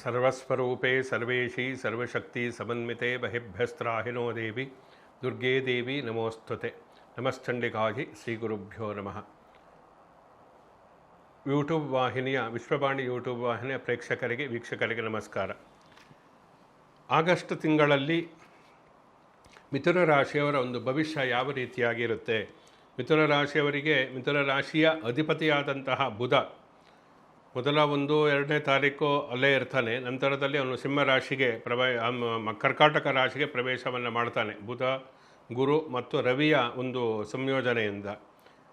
ಸರ್ವಸ್ವರೂಪೇ ಸರ್ವೇಶಿ ಸರ್ವಶಕ್ತಿ ಸಮನ್ವಿತೆ ಬಹಿಭ್ಯಸ್ತ್ರಾಹಿನೋ ದೇವಿ ದುರ್ಗೇ ದೇವಿ ನಮೋಸ್ತುತೆ. ನಮಶ್ಚಂಡಿಕಾಜಿ ಶ್ರೀ ಗುರುಭ್ಯೋ ನಮಃ. ಯೂಟ್ಯೂಬ್ ವಾಹಿನಿಯ ವಿಶ್ವವಾಣಿ ಯೂಟ್ಯೂಬ್ ವಾಹಿನಿಯ ಪ್ರೇಕ್ಷಕರಿಗೆ ವೀಕ್ಷಕರಿಗೆ ನಮಸ್ಕಾರ. ಆಗಸ್ಟ್ ತಿಂಗಳಲ್ಲಿ ಮಿಥುನ ರಾಶಿಯವರ ಒಂದು ಭವಿಷ್ಯ ಯಾವ ರೀತಿಯಾಗಿರುತ್ತೆ, ಮಿಥುನ ರಾಶಿಯವರಿಗೆ ಮಿಥುನ ರಾಶಿಯ ಅಧಿಪತಿಯಾದಂತಹ ಬುಧ ಮೊದಲ 1-2ನೇ ತಾರೀಕು ಅಲ್ಲೇ ಇರ್ತಾನೆ. ನಂತರದಲ್ಲಿ ಅವನು ಸಿಂಹ ರಾಶಿಗೆ ಕರ್ಕಾಟಕ ರಾಶಿಗೆ ಪ್ರವೇಶವನ್ನು ಮಾಡ್ತಾನೆ. ಬುಧ, ಗುರು ಮತ್ತು ರವಿಯ ಒಂದು ಸಂಯೋಜನೆಯಿಂದ.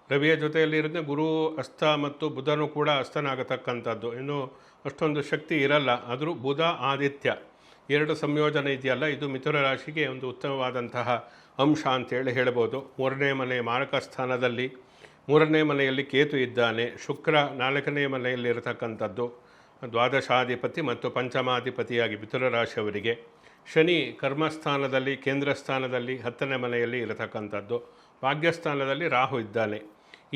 ರವಿಯ ಜೊತೆಯಲ್ಲಿರುತ್ತೆ ಗುರು ಅಸ್ತ ಮತ್ತು ಬುಧನೂ ಕೂಡ ಅಸ್ತನಾಗತಕ್ಕಂಥದ್ದು. ಇನ್ನು ಅಷ್ಟೊಂದು ಶಕ್ತಿ ಇರಲ್ಲ. ಆದರೂ ಬುಧ ಆದಿತ್ಯ ಎರಡು ಸಂಯೋಜನೆ ಇದೆಯಲ್ಲ, ಇದು ಮಿಥುನ ರಾಶಿಗೆ ಒಂದು ಉತ್ತಮವಾದಂತಹ ಅಂಶ ಅಂತೇಳಿ ಹೇಳ್ಬೋದು. 3ನೇ ಮನೆ ಮಾರಕ ಸ್ಥಾನದಲ್ಲಿ, 3ನೇ ಮನೆಯಲ್ಲಿ ಕೇತು ಇದ್ದಾನೆ. ಶುಕ್ರ 4ನೇ ಮನೆಯಲ್ಲಿ ಇರತಕ್ಕಂಥದ್ದು, ದ್ವಾದಶಾಧಿಪತಿ ಮತ್ತು ಪಂಚಮಾಧಿಪತಿಯಾಗಿ ಮಿಥುನ ರಾಶಿಯವರಿಗೆ. ಶನಿ ಕರ್ಮಸ್ಥಾನದಲ್ಲಿ, ಕೇಂದ್ರ ಸ್ಥಾನದಲ್ಲಿ 10ನೇ ಮನೆಯಲ್ಲಿ ಇರತಕ್ಕಂಥದ್ದು. ಭಾಗ್ಯಸ್ಥಾನದಲ್ಲಿ ರಾಹು ಇದ್ದಾನೆ.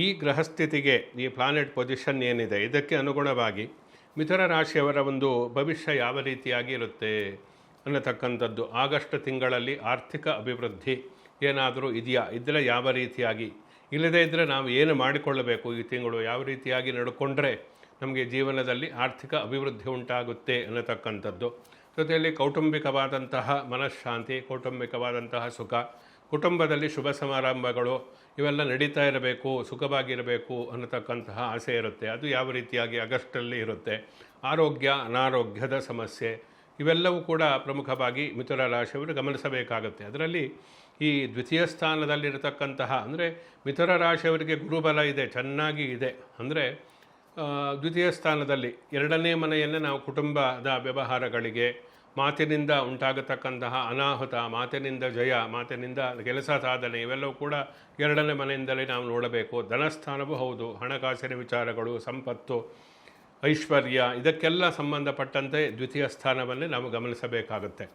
ಈ ಗ್ರಹಸ್ಥಿತಿಗೆ, ಈ ಪ್ಲಾನೆಟ್ ಪೊಸಿಷನ್ ಏನಿದೆ, ಇದಕ್ಕೆ ಅನುಗುಣವಾಗಿ ಮಿಥುನ ರಾಶಿಯವರ ಒಂದು ಭವಿಷ್ಯ ಯಾವ ರೀತಿಯಾಗಿ ಇರುತ್ತೆ ಅನ್ನತಕ್ಕಂಥದ್ದು. ಆಗಸ್ಟ್ ತಿಂಗಳಲ್ಲಿ ಆರ್ಥಿಕ ಅಭಿವೃದ್ಧಿ ಏನಾದರೂ ಇದೆಯಾ, ಇದ್ದರೆ ಯಾವ ರೀತಿಯಾಗಿ, ಇಲ್ಲದೇ ಇದ್ದರೆ ನಾವು ಏನು ಮಾಡಿಕೊಳ್ಳಬೇಕು, ಈ ತಿಂಗಳು ಯಾವ ರೀತಿಯಾಗಿ ನಡ್ಕೊಂಡ್ರೆ ನಮಗೆ ಜೀವನದಲ್ಲಿ ಆರ್ಥಿಕ ಅಭಿವೃದ್ಧಿ ಉಂಟಾಗುತ್ತೆ ಅನ್ನತಕ್ಕಂಥದ್ದು. ಜೊತೆಯಲ್ಲಿ ಕೌಟುಂಬಿಕವಾದಂತಹ ಮನಃಶಾಂತಿ, ಕೌಟುಂಬಿಕವಾದಂತಹ ಸುಖ, ಕುಟುಂಬದಲ್ಲಿ ಶುಭ ಸಮಾರಂಭಗಳು ಇವೆಲ್ಲ ನಡೀತಾ ಇರಬೇಕು, ಸುಖವಾಗಿರಬೇಕು ಅನ್ನತಕ್ಕಂತಹ ಆಸೆ ಇರುತ್ತೆ. ಅದು ಯಾವ ರೀತಿಯಾಗಿ ಆಗಸ್ಟಲ್ಲಿ ಇರುತ್ತೆ. ಆರೋಗ್ಯ, ಅನಾರೋಗ್ಯದ ಸಮಸ್ಯೆ ಇವೆಲ್ಲವೂ ಕೂಡ ಪ್ರಮುಖವಾಗಿ ಮಿಥುನ ರಾಶಿಯವರು ಗಮನಿಸಬೇಕಾಗುತ್ತೆ. ಅದರಲ್ಲಿ ಈ ದ್ವಿತೀಯ ಸ್ಥಾನದಲ್ಲಿರತಕ್ಕಂತಹ, ಅಂದರೆ ಮಿಥುನ ರಾಶಿಯವರಿಗೆ ಗುರುಬಲ ಇದೆ, ಚೆನ್ನಾಗಿ ಇದೆ. ಅಂದರೆ ದ್ವಿತೀಯ ಸ್ಥಾನದಲ್ಲಿ 2ನೇ ಮನೆಯನ್ನೇ ನಾವು ಕುಟುಂಬದ ವ್ಯವಹಾರಗಳಿಗೆ, ಮಾತಿನಿಂದ ಉಂಟಾಗತಕ್ಕಂತಹ ಅನಾಹುತ, ಮಾತಿನಿಂದ ಜಯ, ಮಾತಿನಿಂದ ಕೆಲಸ ಸಾಧನೆ ಇವೆಲ್ಲವೂ ಕೂಡ 2ನೇ ಮನೆಯಿಂದಲೇ ನಾವು ನೋಡಬೇಕು. ಧನಸ್ಥಾನವೂ ಹೌದು. ಹಣಕಾಸಿನ ವಿಚಾರಗಳು, ಸಂಪತ್ತು, ಐಶ್ವರ್ಯ ಇದಕ್ಕೆಲ್ಲ ಸಂಬಂಧಪಟ್ಟಂತೆ ದ್ವಿತೀಯ ಸ್ಥಾನವನ್ನೇ ನಾವು ಗಮನಿಸಬೇಕಾಗುತ್ತೆ.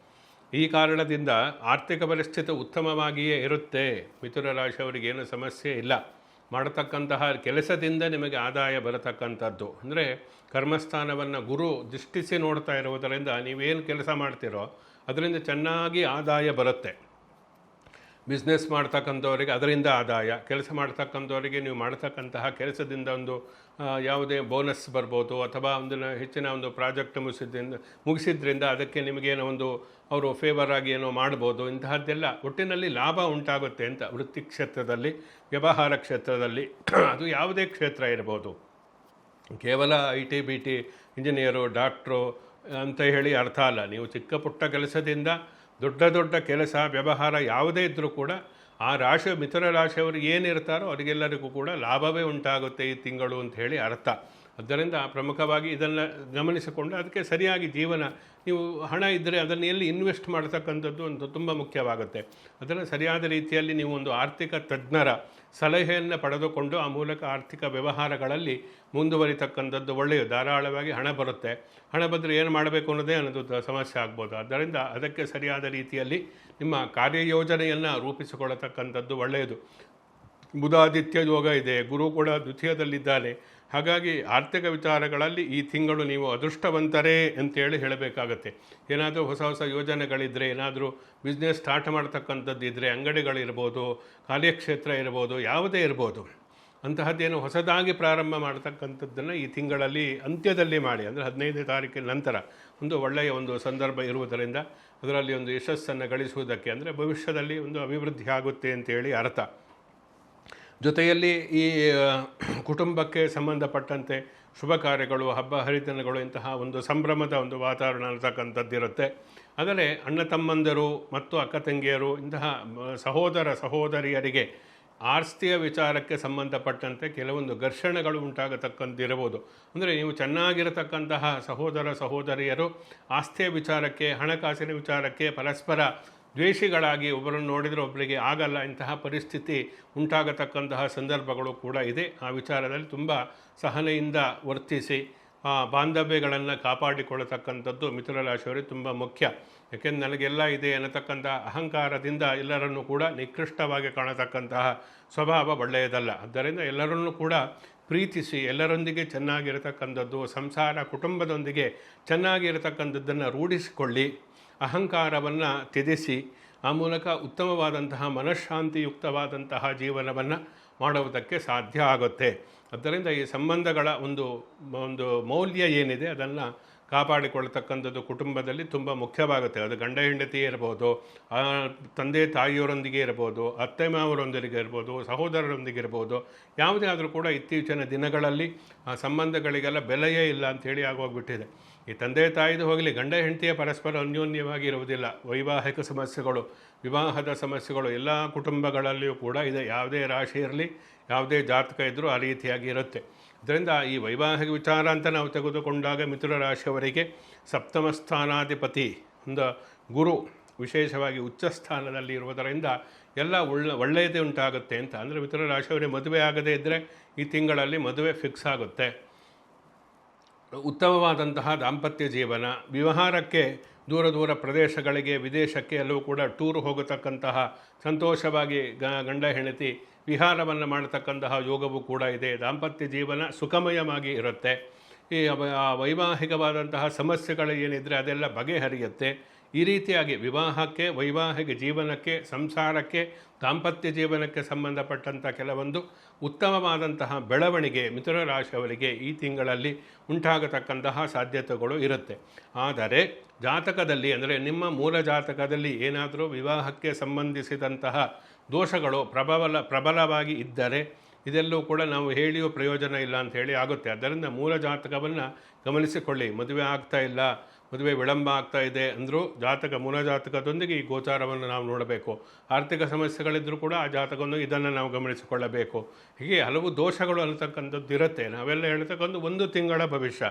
ಈ ಕಾರಣದಿಂದ ಆರ್ಥಿಕ ಪರಿಸ್ಥಿತಿ ಉತ್ತಮವಾಗಿಯೇ ಇರುತ್ತೆ. ಮಿಥುನ ರಾಶಿಯವರಿಗೆ ಏನು ಸಮಸ್ಯೆ ಇಲ್ಲ. ಮಾಡತಕ್ಕಂತಹ ಕೆಲಸದಿಂದ ನಿಮಗೆ ಆದಾಯ ಬರತಕ್ಕಂಥದ್ದು. ಅಂದರೆ ಕರ್ಮಸ್ಥಾನವನ್ನು ಗುರು ದೃಷ್ಟಿಸಿ ನೋಡ್ತಾ ಇರುವುದರಿಂದ ನೀವೇನು ಕೆಲಸ ಮಾಡ್ತೀರೋ ಅದರಿಂದ ಚೆನ್ನಾಗಿ ಆದಾಯ ಬರುತ್ತೆ. ಬಿಸ್ನೆಸ್ ಮಾಡ್ತಕ್ಕಂಥವರಿಗೆ ಅದರಿಂದ ಆದಾಯ, ಕೆಲಸ ಮಾಡ್ತಕ್ಕಂಥವರಿಗೆ ನೀವು ಮಾಡ್ತಕ್ಕಂತಹ ಕೆಲಸದಿಂದ ಒಂದು ಯಾವುದೇ ಬೋನಸ್ ಬರ್ಬೋದು, ಅಥವಾ ಒಂದು ಹೆಚ್ಚಿನ ಒಂದು ಪ್ರಾಜೆಕ್ಟ್ ಮುಗಿಸಿದ್ರಿಂದ ಅದಕ್ಕೆ ನಿಮಗೇನೋ ಒಂದು ಅವರು ಫೇವರ್ ಆಗಿ ಏನೋ ಮಾಡ್ಬೋದು. ಇಂತಹದ್ದೆಲ್ಲ ಒಟ್ಟಿನಲ್ಲಿ ಲಾಭ ಉಂಟಾಗುತ್ತೆ ಅಂತ. ವೃತ್ತಿ ಕ್ಷೇತ್ರದಲ್ಲಿ, ವ್ಯವಹಾರ ಕ್ಷೇತ್ರದಲ್ಲಿ, ಅದು ಯಾವುದೇ ಕ್ಷೇತ್ರ ಇರ್ಬೋದು. ಕೇವಲ IT, BT, ಇಂಜಿನಿಯರು, ಡಾಕ್ಟ್ರು ಅಂತ ಹೇಳಿ ಅರ್ಥ ಅಲ್ಲ. ನೀವು ಚಿಕ್ಕ ಪುಟ್ಟ ಕೆಲಸದಿಂದ ದೊಡ್ಡ ದೊಡ್ಡ ಕೆಲಸ, ವ್ಯವಹಾರ ಯಾವುದೇ ಇದ್ದರೂ ಕೂಡ ಆ ರಾಶಿ ಮಿಥುನ ರಾಶಿಯವರು ಏನಿರ್ತಾರೋ ಅವರಿಗೆಲ್ಲರಿಗೂ ಕೂಡ ಲಾಭವೇ ಉಂಟಾಗುತ್ತೆ ಈ ತಿಂಗಳು ಅಂತ ಹೇಳಿ ಅರ್ಥ. ಆದ್ದರಿಂದ ಪ್ರಮುಖವಾಗಿ ಇದನ್ನು ಗಮನಿಸಿಕೊಂಡು ಅದಕ್ಕೆ ಸರಿಯಾಗಿ ಜೀವನ, ನೀವು ಹಣ ಇದ್ದರೆ ಅದನ್ನು ಎಲ್ಲಿ ಇನ್ವೆಸ್ಟ್ ಮಾಡತಕ್ಕಂಥದ್ದು ಅಂತ ತುಂಬ ಮುಖ್ಯವಾಗುತ್ತೆ. ಅದನ್ನು ಸರಿಯಾದ ರೀತಿಯಲ್ಲಿ ನೀವು ಒಂದು ಆರ್ಥಿಕ ತಜ್ಞರ ಸಲಹೆಯನ್ನು ಪಡೆದುಕೊಂಡು ಆ ಮೂಲಕ ಆರ್ಥಿಕ ವ್ಯವಹಾರಗಳಲ್ಲಿ ಮುಂದುವರಿತಕ್ಕಂಥದ್ದು ಒಳ್ಳೆಯದು. ಧಾರಾಳವಾಗಿ ಹಣ ಬರುತ್ತೆ. ಹಣ ಬಂದರೆ ಏನು ಮಾಡಬೇಕು ಅನ್ನೋದೇ ಅನ್ನೋದು ಸಮಸ್ಯೆ ಆಗ್ಬೋದು. ಆದ್ದರಿಂದ ಅದಕ್ಕೆ ಸರಿಯಾದ ರೀತಿಯಲ್ಲಿ ನಿಮ್ಮ ಕಾರ್ಯಯೋಜನೆಯನ್ನು ರೂಪಿಸಿಕೊಳ್ಳತಕ್ಕಂಥದ್ದು ಒಳ್ಳೆಯದು. ಬುಧಾದಿತ್ಯ ಯೋಗ ಇದೆ, ಗುರು ಕೂಡ ದ್ವಿತೀಯದಲ್ಲಿದ್ದಾನೆ. ಹಾಗಾಗಿ ಆರ್ಥಿಕ ವಿಚಾರಗಳಲ್ಲಿ ಈ ತಿಂಗಳು ನೀವು ಅದೃಷ್ಟವಂತರೇ ಅಂತೇಳಿ ಹೇಳಬೇಕಾಗತ್ತೆ. ಏನಾದರೂ ಹೊಸ ಹೊಸ ಯೋಜನೆಗಳಿದ್ದರೆ, ಏನಾದರೂ ಬಿಸ್ನೆಸ್ ಸ್ಟಾರ್ಟ್ ಮಾಡ್ತಕ್ಕಂಥದ್ದಿದ್ದರೆ, ಅಂಗಡಿಗಳಿರ್ಬೋದು, ಕಾರ್ಯಕ್ಷೇತ್ರ ಇರ್ಬೋದು, ಯಾವುದೇ ಇರ್ಬೋದು, ಅಂತಹದ್ದೇನು ಹೊಸದಾಗಿ ಪ್ರಾರಂಭ ಮಾಡ್ತಕ್ಕಂಥದ್ದನ್ನು ಈ ತಿಂಗಳಲ್ಲಿ ಅಂತ್ಯದಲ್ಲಿ ಮಾಡಿ. ಅಂದರೆ 15ನೇ ತಾರೀಕಿನ ನಂತರ ಒಂದು ಒಳ್ಳೆಯ ಒಂದು ಸಂದರ್ಭ ಇರುವುದರಿಂದ ಅದರಲ್ಲಿ ಒಂದು ಯಶಸ್ಸನ್ನು ಗಳಿಸುವುದಕ್ಕೆ, ಅಂದರೆ ಭವಿಷ್ಯದಲ್ಲಿ ಒಂದು ಅಭಿವೃದ್ಧಿ ಆಗುತ್ತೆ ಅಂತೇಳಿ ಅರ್ಥ. ಜೊತೆಯಲ್ಲಿ ಈ ಕುಟುಂಬಕ್ಕೆ ಸಂಬಂಧಪಟ್ಟಂತೆ ಶುಭ ಕಾರ್ಯಗಳು, ಹಬ್ಬ ಹರಿದಿನಗಳು, ಇಂತಹ ಒಂದು ಸಂಭ್ರಮದ ಒಂದು ವಾತಾವರಣ ಅನ್ನತಕ್ಕಂಥದ್ದಿರುತ್ತೆ. ಆದರೆ ಅಣ್ಣ ತಮ್ಮಂದಿರು ಮತ್ತು ಅಕ್ಕ ತಂಗಿಯರು, ಇಂತಹ ಸಹೋದರ ಸಹೋದರಿಯರಿಗೆ ಆಸ್ತಿಯ ವಿಚಾರಕ್ಕೆ ಸಂಬಂಧಪಟ್ಟಂತೆ ಕೆಲವೊಂದು ಘರ್ಷಣೆಗಳು ಉಂಟಾಗತಕ್ಕಂತಿರಬಹುದು. ಅಂದರೆ ನೀವು ಚೆನ್ನಾಗಿರತಕ್ಕಂತಹ ಸಹೋದರ ಸಹೋದರಿಯರು ಆಸ್ತಿಯ ವಿಚಾರಕ್ಕೆ, ಹಣಕಾಸಿನ ವಿಚಾರಕ್ಕೆ ಪರಸ್ಪರ ದ್ವೇಷಿಗಳಾಗಿ ಒಬ್ಬರನ್ನು ನೋಡಿದರೆ ಒಬ್ಬರಿಗೆ ಆಗಲ್ಲ, ಇಂತಹ ಪರಿಸ್ಥಿತಿ ಉಂಟಾಗತಕ್ಕಂತಹ ಸಂದರ್ಭಗಳು ಕೂಡ ಇದೆ. ಆ ವಿಚಾರದಲ್ಲಿ ತುಂಬ ಸಹನೆಯಿಂದ ವರ್ತಿಸಿ ಬಾಂಧವ್ಯಗಳನ್ನು ಕಾಪಾಡಿಕೊಳ್ಳತಕ್ಕಂಥದ್ದು ಮಿಥುನ ರಾಶಿಯವರಿಗೆ ತುಂಬ ಮುಖ್ಯ. ಯಾಕೆಂದ್ರೆ ನನಗೆಲ್ಲ ಇದೆ ಅನ್ನತಕ್ಕಂಥ ಅಹಂಕಾರದಿಂದ ಎಲ್ಲರನ್ನೂ ಕೂಡ ನಿಕೃಷ್ಟವಾಗಿ ಕಾಣತಕ್ಕಂತಹ ಸ್ವಭಾವ ಒಳ್ಳೆಯದಲ್ಲ. ಆದ್ದರಿಂದ ಎಲ್ಲರನ್ನೂ ಕೂಡ ಪ್ರೀತಿಸಿ ಎಲ್ಲರೊಂದಿಗೆ ಚೆನ್ನಾಗಿರತಕ್ಕಂಥದ್ದು, ಸಂಸಾರ ಕುಟುಂಬದೊಂದಿಗೆ ಚೆನ್ನಾಗಿರತಕ್ಕಂಥದ್ದನ್ನು ರೂಢಿಸಿಕೊಳ್ಳಿ, ಅಹಂಕಾರವನ್ನು ತ್ಯಜಿಸಿ ಆ ಮೂಲಕ ಉತ್ತಮವಾದಂತಹ ಮನಃಶಾಂತಿಯುಕ್ತವಾದಂತಹ ಜೀವನವನ್ನು ಮಾಡುವುದಕ್ಕೆ ಸಾಧ್ಯ ಆಗುತ್ತೆ. ಆದ್ದರಿಂದ ಈ ಸಂಬಂಧಗಳ ಒಂದು ಮೌಲ್ಯ ಏನಿದೆ ಅದನ್ನು ಕಾಪಾಡಿಕೊಳ್ಳತಕ್ಕಂಥದ್ದು ಕುಟುಂಬದಲ್ಲಿ ತುಂಬ ಮುಖ್ಯವಾಗುತ್ತೆ. ಅದು ಗಂಡ ಹೆಂಡತಿ ಇರ್ಬೋದು, ತಂದೆ ತಾಯಿಯವರೊಂದಿಗೆ ಇರ್ಬೋದು, ಅತ್ತೆ ಮಾವರೊಂದಿಗೆ ಇರ್ಬೋದು, ಸಹೋದರರೊಂದಿಗೆ ಇರ್ಬೋದು. ಯಾವುದೇ ಆದರೂ ಕೂಡ ಇತ್ತೀಚಿನ ದಿನಗಳಲ್ಲಿ ಆ ಸಂಬಂಧಗಳಿಗೆಲ್ಲ ಬೆಲೆಯೇ ಇಲ್ಲ ಅಂಥೇಳಿ ಆಗೋಗ್ಬಿಟ್ಟಿದೆ. ಈ ತಂದೆ ತಾಯಿದು ಹೋಗಲಿ, ಗಂಡ ಹೆಂಡತಿಯ ಪರಸ್ಪರ ಅನ್ಯೋನ್ಯವಾಗಿ ಇರುವುದಿಲ್ಲ. ವೈವಾಹಿಕ ಸಮಸ್ಯೆಗಳು, ವಿವಾಹದ ಸಮಸ್ಯೆಗಳು ಎಲ್ಲ ಕುಟುಂಬಗಳಲ್ಲಿಯೂ ಕೂಡ ಇದೆ. ಯಾವುದೇ ರಾಶಿ ಇರಲಿ, ಯಾವುದೇ ಜಾತಕ ಇದ್ದರೂ ಆ ರೀತಿಯಾಗಿ ಇರುತ್ತೆ. ಅದರಿಂದ ಈ ವೈವಾಹಿಕ ವಿಚಾರ ಅಂತ ನಾವು ತೆಗೆದುಕೊಂಡಾಗ ಮಿಥುನ ರಾಶಿಯವರಿಗೆ ಸಪ್ತಮ ಸ್ಥಾನಾಧಿಪತಿ ಒಂದು ಗುರು ವಿಶೇಷವಾಗಿ ಉಚ್ಚ ಸ್ಥಾನದಲ್ಲಿ ಇರುವುದರಿಂದ ಎಲ್ಲ ಒಳ್ಳೆಯದೇ ಉಂಟಾಗುತ್ತೆ ಅಂತ. ಅಂದರೆ ಮಿಥುನ ರಾಶಿಯವರಿಗೆ ಮದುವೆ ಆಗದೇ ಇದ್ದರೆ ಈ ತಿಂಗಳಲ್ಲಿ ಮದುವೆ ಫಿಕ್ಸ್ ಆಗುತ್ತೆ. ಉತ್ತಮವಾದಂತಹ ದಾಂಪತ್ಯ ಜೀವನ, ವ್ಯವಹಾರಕ್ಕೆ ದೂರ ಪ್ರದೇಶಗಳಿಗೆ, ವಿದೇಶಕ್ಕೆ ಎಲ್ಲವೂ ಕೂಡ ಟೂರ್ ಹೋಗತಕ್ಕಂತಹ ಸಂತೋಷವಾಗಿ ಗಂಡ ಹೆಂಡತಿ ವಿಹಾರವನ್ನು ಮಾಡತಕ್ಕಂತಹ ಯೋಗವೂ ಕೂಡ ಇದೆ. ದಾಂಪತ್ಯ ಜೀವನ ಸುಖಮಯವಾಗಿ ಇರುತ್ತೆ. ಈ ವೈವಾಹಿಕವಾದಂತಹ ಸಮಸ್ಯೆಗಳು ಏನಿದ್ರೆ ಅದೆಲ್ಲ ಬಗೆಹರಿಯುತ್ತೆ. ಈ ರೀತಿಯಾಗಿ ವಿವಾಹಕ್ಕೆ, ವೈವಾಹಿಕ ಜೀವನಕ್ಕೆ, ಸಂಸಾರಕ್ಕೆ, ದಾಂಪತ್ಯ ಜೀವನಕ್ಕೆ ಸಂಬಂಧಪಟ್ಟಂಥ ಕೆಲವೊಂದು ಉತ್ತಮವಾದಂತಹ ಬೆಳವಣಿಗೆ ಮಿಥುನ ರಾಶಿಯವರಿಗೆ ಈ ತಿಂಗಳಲ್ಲಿ ಉಂಟಾಗತಕ್ಕಂತಹ ಸಾಧ್ಯತೆಗಳು ಇರುತ್ತೆ. ಆದರೆ ಜಾತಕದಲ್ಲಿ, ಅಂದರೆ ನಿಮ್ಮ ಮೂಲ ಜಾತಕದಲ್ಲಿ ಏನಾದರೂ ವಿವಾಹಕ್ಕೆ ಸಂಬಂಧಿಸಿದಂತಹ ದೋಷಗಳು ಪ್ರಬಲವಾಗಿ ಇದ್ದರೆ ಇದೆಲ್ಲವೂ ಕೂಡ ನಾವು ಹೇಳಿಯೋ ಪ್ರಯೋಜನ ಇಲ್ಲ ಅಂತ ಹೇಳಿ ಆಗುತ್ತೆ. ಆದ್ದರಿಂದ ಮೂಲ ಜಾತಕವನ್ನು ಗಮನಿಸಿಕೊಳ್ಳಿ. ಮದುವೆ ಆಗ್ತಾ ಇಲ್ಲ, ಮದುವೆ ವಿಳಂಬ ಆಗ್ತಾ ಇದೆ ಅಂದರೂ ಮೂಲ ಜಾತಕದೊಂದಿಗೆ ಈ ಗೋಚಾರವನ್ನು ನಾವು ನೋಡಬೇಕು. ಆರ್ಥಿಕ ಸಮಸ್ಯೆಗಳಿದ್ದರೂ ಕೂಡ ಆ ಜಾತಕವನ್ನು ಇದನ್ನು ನಾವು ಗಮನಿಸಿಕೊಳ್ಳಬೇಕು. ಹೀಗೆ ಹಲವು ದೋಷಗಳು ಅನ್ನತಕ್ಕಂಥದ್ದು ಇರುತ್ತೆ. ನಾವೆಲ್ಲ ಹೇಳ್ತಕ್ಕಂಥ ಒಂದು ತಿಂಗಳ ಭವಿಷ್ಯ,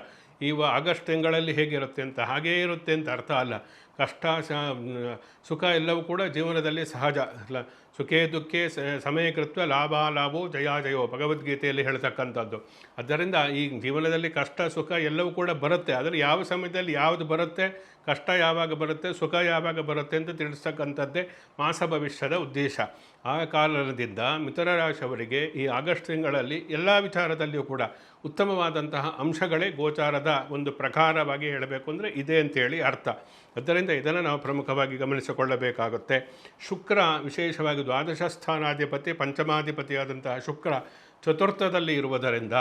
ಆಗಸ್ಟ್ ತಿಂಗಳಲ್ಲಿ ಹೇಗಿರುತ್ತೆ ಅಂತ ಹಾಗೇ ಇರುತ್ತೆ ಅಂತ ಅರ್ಥ ಅಲ್ಲ. ಕಷ್ಟ ಸುಖ ಎಲ್ಲವೂ ಕೂಡ ಜೀವನದಲ್ಲಿ ಸಹಜ. ಸುಖೇ ದುಃಖೇ ಸಮಯಕೃತ್ವ ಲಾಭೋ ಜಯೋ ಭಗವದ್ಗೀತೆಯಲ್ಲಿ ಹೇಳ್ತಕ್ಕಂಥದ್ದು. ಆದ್ದರಿಂದ ಈ ಜೀವನದಲ್ಲಿ ಕಷ್ಟ ಸುಖ ಎಲ್ಲವೂ ಕೂಡ ಬರುತ್ತೆ. ಆದರೆ ಯಾವ ಸಮಯದಲ್ಲಿ ಯಾವುದು ಬರುತ್ತೆ, ಕಷ್ಟ ಯಾವಾಗ ಬರುತ್ತೆ, ಸುಖ ಯಾವಾಗ ಬರುತ್ತೆ ಅಂತ ತಿಳಿಸ್ತಕ್ಕಂಥದ್ದೇ ಮಾಸ ಭವಿಷ್ಯದ ಉದ್ದೇಶ. ಆ ಕಾರಣದಿಂದ ಮಿಥುನ ರಾಶಿಯವರಿಗೆ ಈ ಆಗಸ್ಟ್ ತಿಂಗಳಲ್ಲಿ ಎಲ್ಲ ವಿಚಾರದಲ್ಲಿಯೂ ಕೂಡ ಉತ್ತಮವಾದಂತಹ ಅಂಶಗಳೇ ಗೋಚಾರದ ಒಂದು ಪ್ರಕಾರವಾಗಿ ಹೇಳಬೇಕು ಅಂದರೆ ಇದೆ ಅಂತೇಳಿ ಅರ್ಥ. ಆದ್ದರಿಂದ ಇದನ್ನು ನಾವು ಪ್ರಮುಖವಾಗಿ ಗಮನಿಸಿಕೊಳ್ಳಬೇಕಾಗುತ್ತೆ. ಶುಕ್ರ ವಿಶೇಷವಾಗಿ ದ್ವಾದಶ ಸ್ಥಾನಾಧಿಪತಿ, ಪಂಚಮಾಧಿಪತಿಯಾದಂತಹ ಶುಕ್ರ ಚತುರ್ಥದಲ್ಲಿ ಇರುವುದರಿಂದ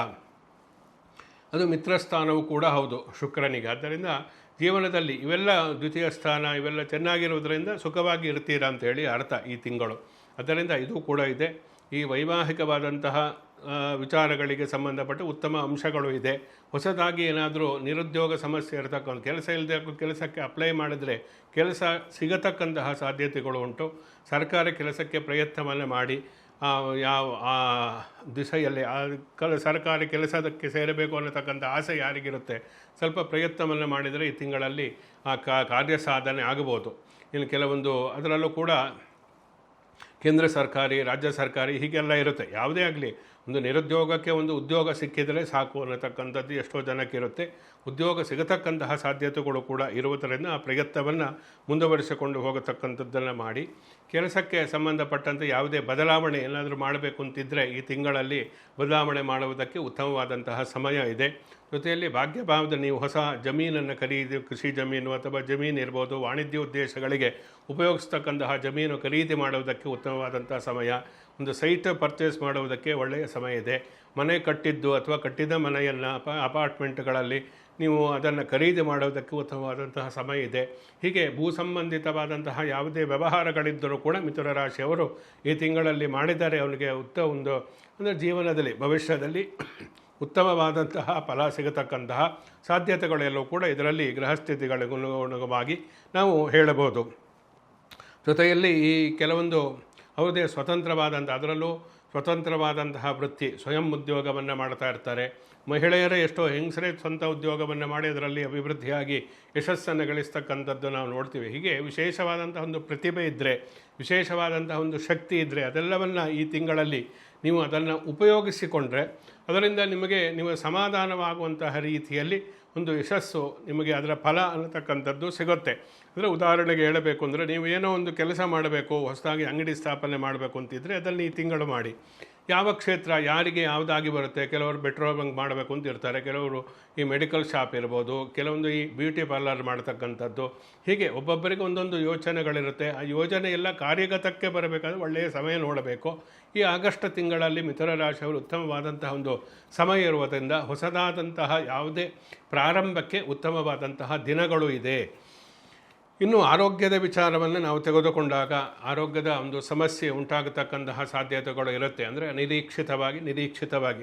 ಅದು ಮಿತ್ರಸ್ಥಾನವೂ ಕೂಡ ಹೌದು ಶುಕ್ರನಿಗೆ. ಆದ್ದರಿಂದ ಜೀವನದಲ್ಲಿ ಇವೆಲ್ಲ ದ್ವಿತೀಯ ಸ್ಥಾನ ಇವೆಲ್ಲ ಚೆನ್ನಾಗಿರುವುದರಿಂದ ಸುಖವಾಗಿ ಇರ್ತೀರಾ ಅಂತೇಳಿ ಅರ್ಥ ಈ ತಿಂಗಳು. ಆದ್ದರಿಂದ ಇದು ಕೂಡ ಇದೆ. ಈ ವೈವಾಹಿಕವಾದಂತಹ ವಿಚಾರಗಳಿಗೆ ಸಂಬಂಧಪಟ್ಟ ಉತ್ತಮ ಅಂಶಗಳು ಇದೆ. ಹೊಸದಾಗಿ ಏನಾದರೂ ನಿರುದ್ಯೋಗ ಸಮಸ್ಯೆ ಇರತಕ್ಕಂಥ, ಕೆಲಸ ಇಲ್ಲದೆ ಕೆಲಸಕ್ಕೆ ಅಪ್ಲೈ ಮಾಡಿದರೆ ಕೆಲಸ ಸಿಗತಕ್ಕಂತಹ ಸಾಧ್ಯತೆಗಳು ಉಂಟು. ಸರ್ಕಾರಿ ಕೆಲಸಕ್ಕೆ ಪ್ರಯತ್ನವನ್ನು ಮಾಡಿ ಆ ದಿಸೆಯಲ್ಲಿ ಸರ್ಕಾರಿ ಕೆಲಸದಕ್ಕೆ ಸೇರಬೇಕು ಅನ್ನತಕ್ಕಂಥ ಆಸೆ ಯಾರಿಗಿರುತ್ತೆ, ಸ್ವಲ್ಪ ಪ್ರಯತ್ನವನ್ನು ಮಾಡಿದರೆ ಈ ತಿಂಗಳಲ್ಲಿ ಆ ಕಾರ್ಯ ಸಾಧನೆ ಆಗಬಹುದು. ಇನ್ನು ಕೆಲವೊಂದು ಅದರಲ್ಲೂ ಕೂಡ ಕೇಂದ್ರ ಸರ್ಕಾರಿ, ರಾಜ್ಯ ಸರ್ಕಾರಿ ಹೀಗೆಲ್ಲ ಇರುತ್ತೆ. ಯಾವುದೇ ಆಗಲಿ ಒಂದು ನಿರುದ್ಯೋಗಕ್ಕೆ ಒಂದು ಉದ್ಯೋಗ ಸಿಕ್ಕಿದರೆ ಸಾಕು ಅನ್ನತಕ್ಕಂಥದ್ದು ಎಷ್ಟೋ ಜನಕ್ಕಿರುತ್ತೆ. ಉದ್ಯೋಗ ಸಿಗತಕ್ಕಂತಹ ಸಾಧ್ಯತೆಗಳು ಕೂಡ ಇರುವುದರಿಂದ ಆ ಪ್ರಯತ್ನವನ್ನು ಮುಂದುವರಿಸಿಕೊಂಡು ಹೋಗತಕ್ಕಂಥದ್ದನ್ನು ಮಾಡಿ, ಕೆಲಸಕ್ಕೆ ಸಂಬಂಧಪಟ್ಟಂತೆ ಯಾವುದೇ ಬದಲಾವಣೆ ಏನಾದರೂ ಮಾಡಬೇಕು ಅಂತಿದ್ದರೆ ಈ ತಿಂಗಳಲ್ಲಿ ಬದಲಾವಣೆ ಮಾಡುವುದಕ್ಕೆ ಉತ್ತಮವಾದಂತಹ ಸಮಯ ಇದೆ. ಜೊತೆಯಲ್ಲಿ ಭಾಗ್ಯಭಾವದ ನೀವು ಹೊಸ ಜಮೀನನ್ನು ಖರೀದಿ, ಕೃಷಿ ಜಮೀನು ಅಥವಾ ಜಮೀನು ಇರ್ಬೋದು, ವಾಣಿಜ್ಯ ಉದ್ದೇಶಗಳಿಗೆ ಉಪಯೋಗಿಸ್ತಕ್ಕಂತಹ ಜಮೀನು ಖರೀದಿ ಮಾಡುವುದಕ್ಕೆ ಉತ್ತಮವಾದಂತಹ ಸಮಯ. ಒಂದು ಸೈಟ್ ಪರ್ಚೇಸ್ ಮಾಡುವುದಕ್ಕೆ ಒಳ್ಳೆಯ ಸಮಯ ಇದೆ. ಮನೆ ಕಟ್ಟಿದ್ದು ಅಥವಾ ಕಟ್ಟಿದ ಮನೆಯನ್ನು ಅಪಾರ್ಟ್ಮೆಂಟ್ಗಳಲ್ಲಿ ನೀವು ಅದನ್ನು ಖರೀದಿ ಮಾಡುವುದಕ್ಕೆ ಉತ್ತಮವಾದಂತಹ ಸಮಯ ಇದೆ. ಹೀಗೆ ಭೂ ಸಂಬಂಧಿತವಾದಂತಹ ಯಾವುದೇ ವ್ಯವಹಾರಗಳಿದ್ದರೂ ಕೂಡ ಮಿಥುನ ರಾಶಿಯವರು ಈ ತಿಂಗಳಲ್ಲಿ ಮಾಡಿದರೆ ಅವನಿಗೆ ಅಂದರೆ ಜೀವನದಲ್ಲಿ ಭವಿಷ್ಯದಲ್ಲಿ ಉತ್ತಮವಾದಂತಹ ಫಲ ಸಿಗತಕ್ಕಂತಹ ಸಾಧ್ಯತೆಗಳೆಲ್ಲವೂ ಕೂಡ ಇದರಲ್ಲಿ ಗ್ರಹಸ್ಥಿತಿಗಳಿಗನುಗುಣವಾಗಿ ನಾವು ಹೇಳಬಹುದು. ಜೊತೆಯಲ್ಲಿ ಈ ಕೆಲವೊಂದು ಅವರದೇ ಅದರಲ್ಲೂ ಸ್ವತಂತ್ರವಾದಂತಹ ವೃತ್ತಿ, ಸ್ವಯಂ ಉದ್ಯೋಗವನ್ನು ಮಾಡ್ತಾ ಇರ್ತಾರೆ. ಮಹಿಳೆಯರೇ ಎಷ್ಟೋ ಹೆಂಗಸರೇ ಸ್ವಂತ ಉದ್ಯೋಗವನ್ನು ಮಾಡಿ ಅದರಲ್ಲಿ ಅಭಿವೃದ್ಧಿಯಾಗಿ ಯಶಸ್ಸನ್ನು ಗಳಿಸ್ತಕ್ಕಂಥದ್ದು ನಾವು ನೋಡ್ತೀವಿ. ಹೀಗೆ ವಿಶೇಷವಾದಂತಹ ಒಂದು ಪ್ರತಿಭೆ ಇದ್ದರೆ, ವಿಶೇಷವಾದಂತಹ ಒಂದು ಶಕ್ತಿ ಇದ್ದರೆ ಅದೆಲ್ಲವನ್ನು ಈ ತಿಂಗಳಲ್ಲಿ ನೀವು ಅದನ್ನು ಉಪಯೋಗಿಸಿಕೊಂಡ್ರೆ ಅದರಿಂದ ನೀವು ಸಮಾಧಾನವಾಗುವಂತಹ ರೀತಿಯಲ್ಲಿ ಒಂದು ಯಶಸ್ಸು ನಿಮಗೆ ಅದರ ಫಲ ಅನ್ನತಕ್ಕಂಥದ್ದು ಸಿಗುತ್ತೆ. ಅಂದರೆ ಉದಾಹರಣೆಗೆ ಹೇಳಬೇಕು ಅಂದರೆ, ನೀವು ಏನೋ ಒಂದು ಕೆಲಸ ಮಾಡಬೇಕು, ಹೊಸದಾಗಿ ಅಂಗಡಿ ಸ್ಥಾಪನೆ ಮಾಡಬೇಕು ಅಂತಿದ್ದರೆ ಅದನ್ನು ಈ ತಿಂಗಳು ಮಾಡಿ. ಯಾವ ಕ್ಷೇತ್ರ ಯಾರಿಗೆ ಯಾವುದಾಗಿ ಬರುತ್ತೆ, ಕೆಲವರು ಪೆಟ್ರೋಲ್ ಬಂಕ್ ಮಾಡಬೇಕು ಅಂತ ಇರ್ತಾರೆ, ಕೆಲವರು ಈ ಮೆಡಿಕಲ್ ಶಾಪ್ ಇರ್ಬೋದು, ಕೆಲವೊಂದು ಈ ಬ್ಯೂಟಿ ಪಾರ್ಲರ್ ಮಾಡ್ತಕ್ಕಂಥದ್ದು, ಹೀಗೆ ಒಬ್ಬೊಬ್ಬರಿಗೆ ಒಂದೊಂದು ಯೋಚನೆಗಳಿರುತ್ತೆ. ಆ ಯೋಜನೆ ಎಲ್ಲ ಕಾರ್ಯಗತಕ್ಕೆ ಬರಬೇಕಾದ್ರೆ ಒಳ್ಳೆಯ ಸಮಯ ನೋಡಬೇಕು. ಈ ಆಗಸ್ಟ್ ತಿಂಗಳಲ್ಲಿ ಮಿಥುನ ರಾಶಿಯವರು ಉತ್ತಮವಾದಂತಹ ಒಂದು ಸಮಯ ಇರುವುದರಿಂದ ಹೊಸದಾದಂತಹ ಯಾವುದೇ ಪ್ರಾರಂಭಕ್ಕೆ ಉತ್ತಮವಾದಂತಹ ದಿನಗಳು ಇದೆ. ಇನ್ನು ಆರೋಗ್ಯದ ವಿಚಾರವನ್ನು ನಾವು ತೆಗೆದುಕೊಂಡಾಗ ಆರೋಗ್ಯದ ಒಂದು ಸಮಸ್ಯೆ ಉಂಟಾಗತಕ್ಕಂತಹ ಸಾಧ್ಯತೆಗಳು ಇರುತ್ತೆ. ಅಂದರೆ ನಿರೀಕ್ಷಿತವಾಗಿ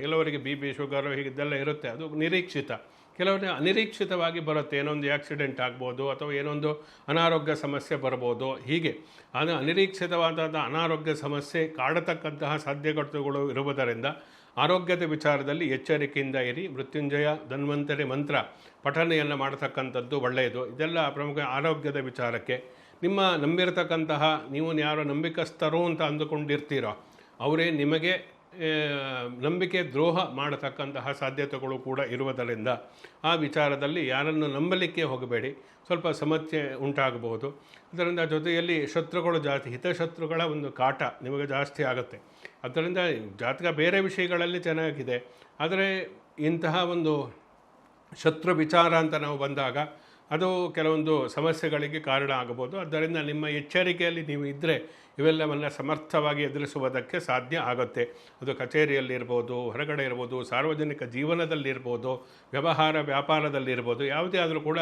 ಕೆಲವರಿಗೆ BP ಶುಗರು ಹೀಗಿದ್ದೆಲ್ಲ ಇರುತ್ತೆ, ಅದು ನಿರೀಕ್ಷಿತ. ಕೆಲವರಿಗೆ ಅನಿರೀಕ್ಷಿತವಾಗಿ ಬರುತ್ತೆ, ಏನೊಂದು ಆಕ್ಸಿಡೆಂಟ್ ಆಗ್ಬೋದು ಅಥವಾ ಏನೊಂದು ಅನಾರೋಗ್ಯ ಸಮಸ್ಯೆ ಬರ್ಬೋದು. ಹೀಗೆ ಅದು ಅನಿರೀಕ್ಷಿತವಾದ ಅನಾರೋಗ್ಯ ಸಮಸ್ಯೆ ಕಾಡತಕ್ಕಂತಹ ಸಾಧ್ಯತೆಗಳು ಇರುವುದರಿಂದ ಆರೋಗ್ಯದ ವಿಚಾರದಲ್ಲಿ ಎಚ್ಚರಿಕೆಯಿಂದ ಇರಿ. ಮೃತ್ಯುಂಜಯ ಧನ್ವಂತರಿ ಮಂತ್ರ ಪಠನೆಯನ್ನು ಮಾಡತಕ್ಕಂಥದ್ದು ಒಳ್ಳೆಯದು. ಇದೆಲ್ಲ ಪ್ರಮುಖ ಆರೋಗ್ಯದ ವಿಚಾರಕ್ಕೆ. ನಿಮ್ಮ ನಂಬಿರತಕ್ಕಂತಹ, ನೀವು ಯಾರೋ ನಂಬಿಕಸ್ಥರು ಅಂತ ಅಂದುಕೊಂಡಿರ್ತೀರೋ ಅವರೇ ನಿಮಗೆ ನಂಬಿಕೆ ದ್ರೋಹ ಮಾಡತಕ್ಕಂತಹ ಸಾಧ್ಯತೆಗಳು ಕೂಡ ಇರುವುದರಿಂದ ಆ ವಿಚಾರದಲ್ಲಿ ಯಾರನ್ನು ನಂಬಲಿಕ್ಕೆ ಹೋಗಬೇಡಿ, ಸ್ವಲ್ಪ ಸಮಸ್ಯೆ ಉಂಟಾಗಬಹುದು. ಅದರಿಂದ ಜೊತೆಯಲ್ಲಿ ಶತ್ರುಗಳು ಜಾಸ್ತಿ, ಹಿತಶತ್ರುಗಳ ಒಂದು ಕಾಟ ನಿಮಗೆ ಜಾಸ್ತಿ ಆಗುತ್ತೆ. ಅದರಿಂದ ಜಾತಕ ಬೇರೆ ವಿಷಯಗಳಲ್ಲಿ ಚೆನ್ನಾಗಿದೆ, ಆದರೆ ಇಂತಹ ಒಂದು ಶತ್ರು ವಿಚಾರ ಅಂತ ನಾವು ಬಂದಾಗ ಅದು ಕೆಲವೊಂದು ಸಮಸ್ಯೆಗಳಿಗೆ ಕಾರಣ ಆಗಬಹುದು. ಆದ್ದರಿಂದ ನಿಮ್ಮ ಎಚ್ಚರಿಕೆಯಲ್ಲಿ ನೀವು ಇದ್ದರೆ ಇವೆಲ್ಲವನ್ನು ಸಮರ್ಥವಾಗಿ ಎದುರಿಸುವುದಕ್ಕೆ ಸಾಧ್ಯ ಆಗುತ್ತೆ. ಅದು ಕಚೇರಿಯಲ್ಲಿರ್ಬೋದು, ಹೊರಗಡೆ ಇರ್ಬೋದು, ಸಾರ್ವಜನಿಕ ಜೀವನದಲ್ಲಿರ್ಬೋದು, ವ್ಯಾಪಾರದಲ್ಲಿರ್ಬೋದು, ಯಾವುದೇ ಆದರೂ ಕೂಡ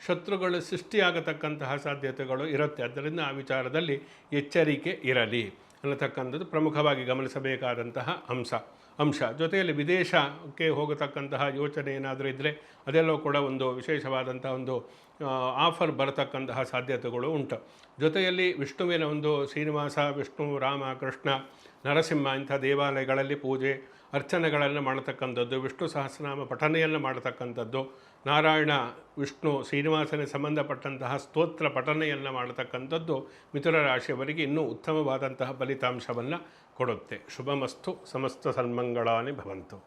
ಶತ್ರುಗಳು ಸೃಷ್ಟಿಯಾಗತಕ್ಕಂತಹ ಸಾಧ್ಯತೆಗಳು ಇರುತ್ತೆ. ಆದ್ದರಿಂದ ಆ ವಿಚಾರದಲ್ಲಿ ಎಚ್ಚರಿಕೆ ಇರಲಿ ಅನ್ನತಕ್ಕಂಥದ್ದು ಪ್ರಮುಖವಾಗಿ ಗಮನಿಸಬೇಕಾದಂತಹ ಅಂಶ. ಜೊತೆಯಲ್ಲಿ ವಿದೇಶಕ್ಕೆ ಹೋಗತಕ್ಕಂತಹ ಯೋಚನೆ ಏನಾದರೂ ಇದ್ದರೆ ಅದೆಲ್ಲವೂ ಕೂಡ ಒಂದು ವಿಶೇಷವಾದಂತಹ ಒಂದು ಆಫರ್ ಬರತಕ್ಕಂತಹ ಸಾಧ್ಯತೆಗಳು ಉಂಟು. ಜೊತೆಯಲ್ಲಿ ವಿಷ್ಣುವಿನ ಒಂದು ಶ್ರೀನಿವಾಸ, ವಿಷ್ಣು, ರಾಮ, ಕೃಷ್ಣ, ನರಸಿಂಹ ಇಂಥ ದೇವಾಲಯಗಳಲ್ಲಿ ಪೂಜೆ ಅರ್ಚನೆಗಳನ್ನು ಮಾಡತಕ್ಕಂಥದ್ದು, ವಿಷ್ಣು ಸಹಸ್ರನಾಮ ಪಠನೆಯನ್ನು ಮಾಡತಕ್ಕಂಥದ್ದು, ನಾರಾಯಣ, ವಿಷ್ಣು, ಶ್ರೀನಿವಾಸನಿಗೆ ಸಂಬಂಧಪಟ್ಟಂತಹ ಸ್ತೋತ್ರ ಪಠನೆಯನ್ನು ಮಾಡತಕ್ಕಂಥದ್ದು ಮಿಥುನ ರಾಶಿಯವರಿಗೆ ಇನ್ನೂ ಉತ್ತಮವಾದಂತಹ ಫಲಿತಾಂಶವನ್ನು ಕೊಡುತ್ತೆ. ಶುಭಮಸ್ತು, ಸಮಸ್ತ ಸನ್ಮಂಗಳಾನಿ ಭವಂತು.